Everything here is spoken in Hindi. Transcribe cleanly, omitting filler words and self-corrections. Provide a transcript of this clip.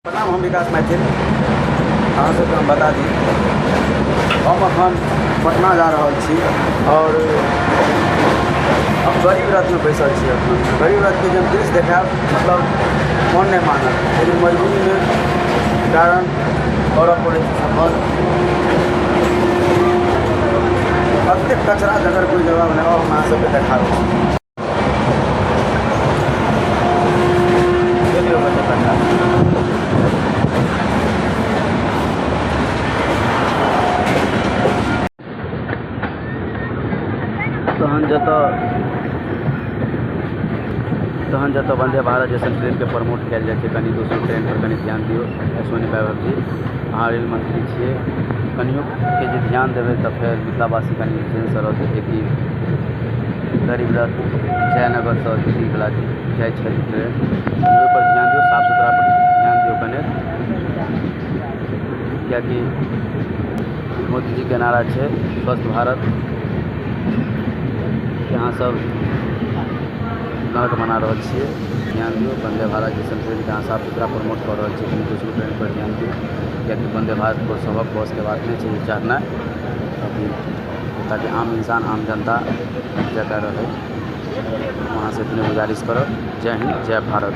प्रणाम, हम विकास मैथिल। अहाँ सबके हम बता दी, हम अखन पटना जा रहल छी और हम गरीब रथ में बैसल छी। अखन गरीब रथ के जब दृश्य देखाब मतलब मन नहीं मानत, लेकिन मजबूरी में कारण करऽ पड़ै छै सफर। कतेक कचरा जकर कोई जवाब नहीं, और हम अहाँ सबके देखाबै छी। देखियौ कतेक कचरा। तहन जतऽ वंदे भारत जैसन ट्रेन के प्रमोट कयल जाइ छै, कनि दोसर ट्रेन पर कनि ध्यान दियौ। अश्विनी वैभव जी, अहाँ रेल मंत्री छियै, कनियो के जे ध्यान देबै तऽ फेर मिथिलावासी कनि चैनसँ रहतै। कि गरीब रथ जयनगरसँ दिल्लीवला जाइ छै ट्रेन, ओहिपर ध्यान दियौ, साफ सुथरा पर ध्यान दियौ कने। किएकि मोदी जी के नारा छै स्वस्थ भारत, यहाँ सब नर्क बना रहल छियै। ध्यान दियौ, वंदे भारत जैसन ट्रेन के अहाँ साफ सुथरा प्रमोट कऽ रहल छियै, कनि दोसरो ट्रेन पर ध्यान दियौ। किएकि वंदे भारत को सबक बस के बात नहीं चाहिए चढ़ना, ताकि आम इंसान आम जनता जगह रहे। वहाँ से इतने गुजारिश करो। जय हिंद, जय भारत।